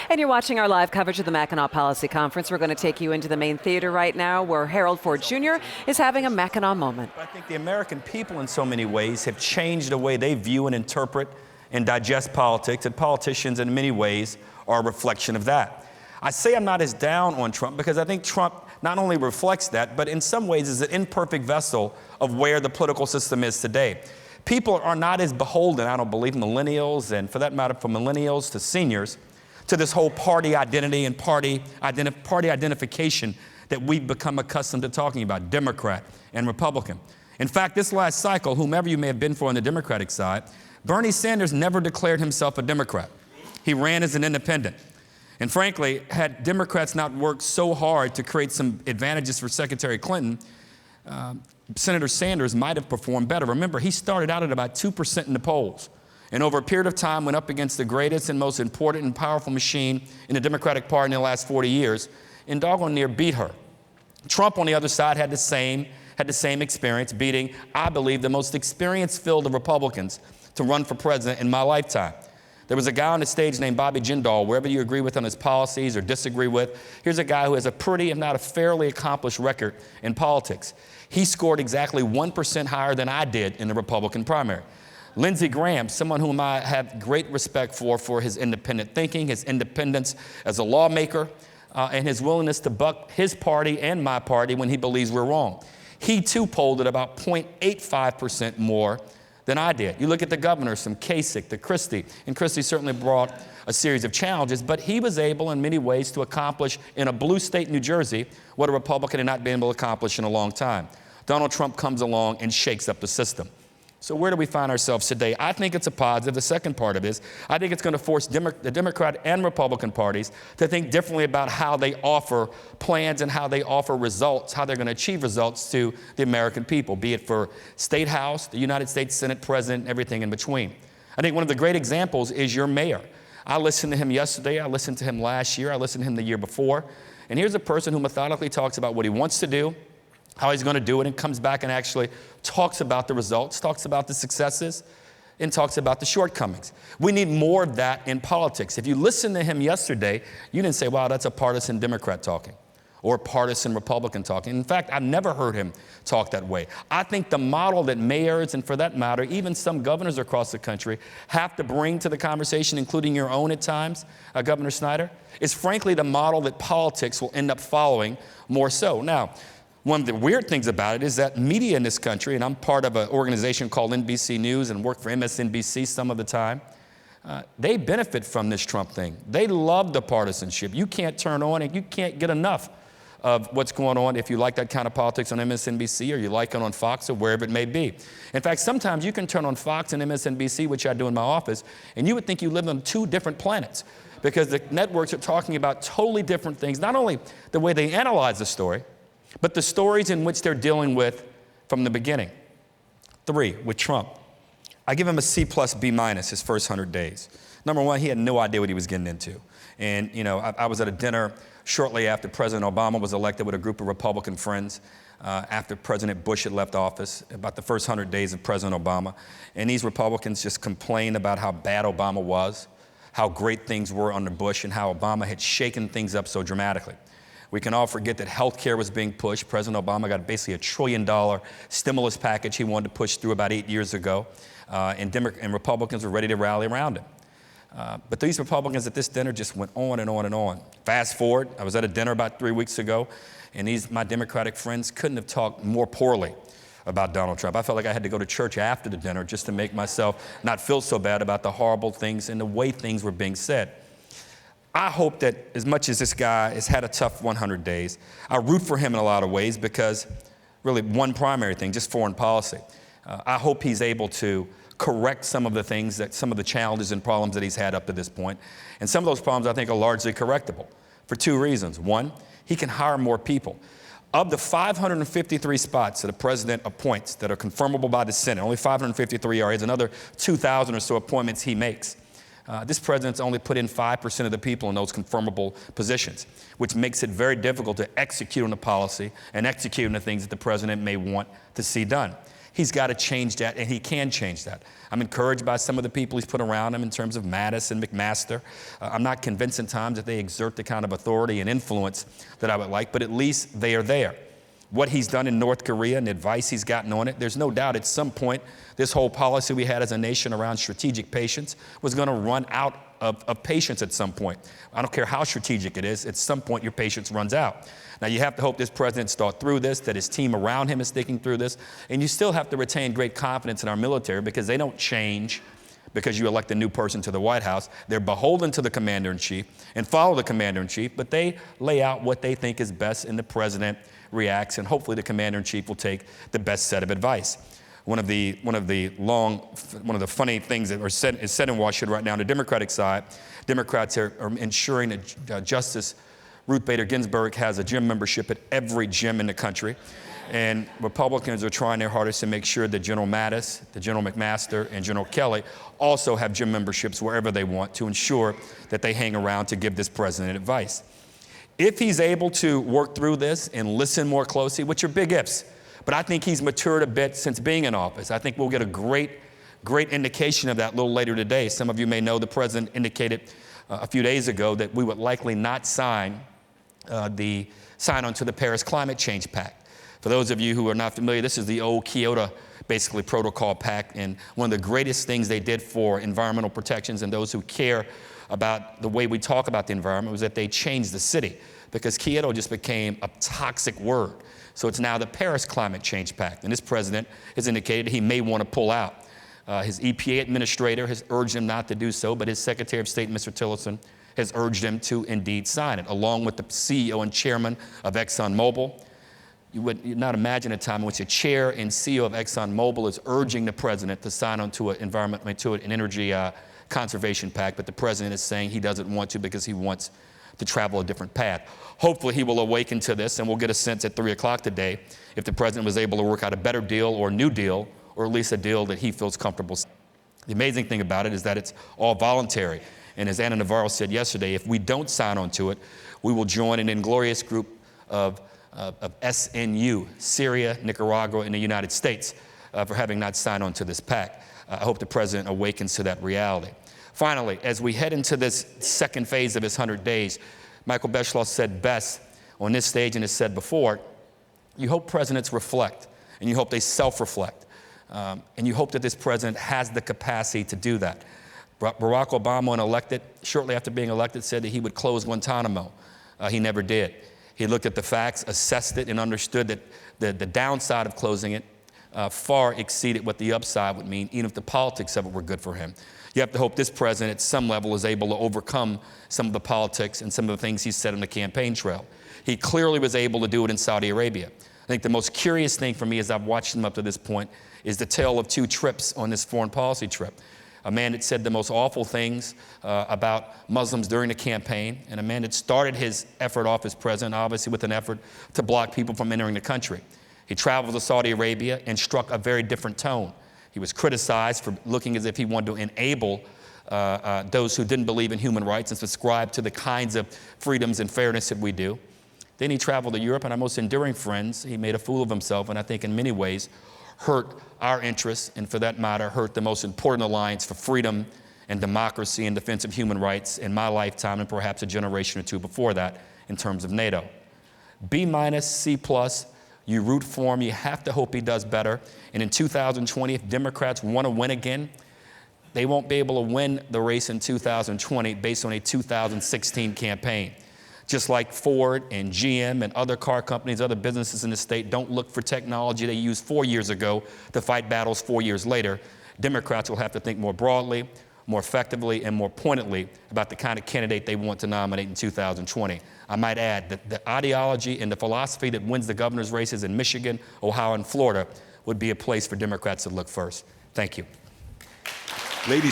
And you're watching our live coverage of the Mackinac Policy Conference. We're going to take you into the main theater right now where Harold Ford Jr. is having a Mackinac moment. I think the American people in so many ways have changed the way they view and interpret and digest politics, and politicians in many ways are a reflection of that. I say I'm not as down on Trump because I think Trump not only reflects that, but in some ways is an imperfect vessel of where the political system is today. People are not as beholden, I don't believe, millennials, and for that matter, from millennials to seniors, to this whole party identity and party identification that we've become accustomed to talking about, Democrat and Republican. In fact, this last cycle, whomever you may have been for on the Democratic side, Bernie Sanders never declared himself a Democrat. He ran as an independent. And frankly, had Democrats not worked so hard to create some advantages for Secretary Clinton, Senator Sanders might have performed better. Remember, he started out at about 2% in the polls, and over a period of time went up against the greatest and most important and powerful machine in the Democratic Party in the last 40 years, and doggone near beat her. Trump, on the other side, had the same experience, beating, I believe, the most experienced field of Republicans to run for president in my lifetime. There was a guy on the stage named Bobby Jindal, wherever you agree with on his policies or disagree with. Here's a guy who has a pretty, if not a fairly accomplished record in politics. He scored exactly 1% higher than I did in the Republican primary. Lindsey Graham, someone whom I have great respect for his independent thinking, his independence as a lawmaker, and his willingness to buck his party and my party when he believes we're wrong. He too polled at about 0.85% more than I did. You look at the governors from Kasich to Christie, and Christie certainly brought a series of challenges, but he was able in many ways to accomplish in a blue state, New Jersey, what a Republican had not been able to accomplish in a long time. Donald Trump comes along and shakes up the system. So where do we find ourselves today? I think it's a positive. The second part of it is, I think it's going to force the Democrat and Republican parties to think differently about how they offer plans and how they offer results, how they're going to achieve results to the American people, be it for State House, the United States Senate President, everything in between. I think one of the great examples is your mayor. I listened to him yesterday. I listened to him last year. I listened to him the year before. And here's a person who methodically talks about what he wants to do, how he's going to do it, and comes back and actually talks about the results, talks about the successes, and talks about the shortcomings. We need more of that in politics. If you listened to him yesterday, you didn't say, wow, that's a partisan Democrat talking or a partisan Republican talking. In fact, I've never heard him talk that way. I think the model that mayors, and for that matter, even some governors across the country, have to bring to the conversation, including your own at times, Governor Snyder, is frankly the model that politics will end up following more so. Now, one of the weird things about it is that media in this country, and I'm part of an organization called NBC News and work for MSNBC some of the time, they benefit from this Trump thing. They love the partisanship. You can't turn on and you can't get enough of what's going on if you like that kind of politics on MSNBC or you like it on Fox or wherever it may be. In fact, sometimes you can turn on Fox and MSNBC, which I do in my office, and you would think you live on two different planets because the networks are talking about totally different things, not only the way they analyze the story, but the stories in which they're dealing with from the beginning. 3, with Trump. I give him a C plus B minus his first 100 days. Number one, he had no idea what he was getting into. And, you know, I was at a dinner shortly after President Obama was elected with a group of Republican friends after President Bush had left office, about the first 100 days of President Obama. And these Republicans just complained about how bad Obama was, how great things were under Bush, and how Obama had shaken things up so dramatically. We can all forget that health care was being pushed. President Obama got basically $1 trillion stimulus package he wanted to push through about 8 years ago, and Republicans were ready to rally around him. But these Republicans at this dinner just went on and on and on. Fast forward, I was at a dinner about 3 weeks ago, and my Democratic friends couldn't have talked more poorly about Donald Trump. I felt like I had to go to church after the dinner just to make myself not feel so bad about the horrible things and the way things were being said. I hope that as much as this guy has had a tough 100 days, I root for him in a lot of ways because really one primary thing, just foreign policy. I hope he's able to correct some of the challenges and problems that he's had up to this point. And some of those problems I think are largely correctable for 2 reasons. One, he can hire more people. Of the 553 spots that a president appoints that are confirmable by the Senate, only 553 are. He has another 2,000 or so appointments he makes. This president's only put in 5% of the people in those confirmable positions, which makes it very difficult to execute on the policy and execute on the things that the president may want to see done. He's got to change that, and he can change that. I'm encouraged by some of the people he's put around him in terms of Mattis and McMaster. I'm not convinced at times that they exert the kind of authority and influence that I would like, but at least they are there. What he's done in North Korea and the advice he's gotten on it, there's no doubt at some point this whole policy we had as a nation around strategic patience was going to run out of patience at some point. I don't care how strategic it is, at some point your patience runs out. Now you have to hope this president's thought through this, that his team around him is thinking through this, and you still have to retain great confidence in our military because they don't change because you elect a new person to the White House. They're beholden to the commander-in-chief and follow the commander-in-chief, but they lay out what they think is best, and the president reacts, and hopefully the commander-in-chief will take the best set of advice. One of the funny things that is said in Washington right now on the Democratic side, Democrats are ensuring that Justice Ruth Bader Ginsburg has a gym membership at every gym in the country. And Republicans are trying their hardest to make sure that General Mattis, the General McMaster, and General Kelly also have gym memberships wherever they want to ensure that they hang around to give this president advice. If he's able to work through this and listen more closely, which are big ifs, but I think he's matured a bit since being in office. I think we'll get a great indication of that a little later today. Some of you may know the president indicated a few days ago that we would likely not sign on to the Paris Climate Change Pact. For those of you who are not familiar, this is the old Kyoto, basically, protocol pact, and one of the greatest things they did for environmental protections and those who care about the way we talk about the environment was that they changed the city, because Kyoto just became a toxic word. So it's now the Paris Climate Change Pact, and this president has indicated he may want to pull out. His EPA administrator has urged him not to do so, but his Secretary of State, Mr. Tillerson, has urged him to indeed sign it, along with the CEO and chairman of ExxonMobil. You would not imagine a time in which a chair and CEO of ExxonMobil is urging the president to sign onto an energy conservation pact, but the president is saying he doesn't want to because he wants to travel a different path. Hopefully he will awaken to this, and we'll get a sense at 3 o'clock today if the president was able to work out a better deal or a new deal, or at least a deal that he feels comfortable. The amazing thing about it is that it's all voluntary. And as Anna Navarro said yesterday, if we don't sign on to it, we will join an inglorious group of SNU, Syria, Nicaragua, and the United States for having not signed on to this pact. I hope the president awakens to that reality. Finally, as we head into this second phase of his 100 days, Michael Beschloss said best on this stage and has said before, you hope presidents reflect, and you hope they self-reflect, and you hope that this president has the capacity to do that. Barack Obama, when elected, shortly after being elected, said that he would close Guantanamo. He never did. He looked at the facts, assessed it, and understood that the downside of closing it far exceeded what the upside would mean, even if the politics of it were good for him. You have to hope this president, at some level, is able to overcome some of the politics and some of the things he said on the campaign trail. He clearly was able to do it in Saudi Arabia. I think the most curious thing for me as I've watched him up to this point is the tale of 2 trips on this foreign policy trip. A man that said the most awful things about Muslims during the campaign, and a man that started his effort off as president, obviously with an effort to block people from entering the country. He traveled to Saudi Arabia and struck a very different tone. He was criticized for looking as if he wanted to enable those who didn't believe in human rights and subscribe to the kinds of freedoms and fairness that we do. Then he traveled to Europe, and our most enduring friends, he made a fool of himself, and I think in many ways hurt our interests, and for that matter, hurt the most important alliance for freedom and democracy and defense of human rights in my lifetime and perhaps a generation or two before that in terms of NATO. B-, C+, you root for him. You have to hope he does better. And in 2020, if Democrats want to win again, they won't be able to win the race in 2020 based on a 2016 campaign. Just like Ford and GM and other car companies, other businesses in the state don't look for technology they used 4 years ago to fight battles 4 years later, Democrats will have to think more broadly, more effectively, and more pointedly about the kind of candidate they want to nominate in 2020. I might add that the ideology and the philosophy that wins the governor's races in Michigan, Ohio, and Florida would be a place for Democrats to look first. Thank you. Ladies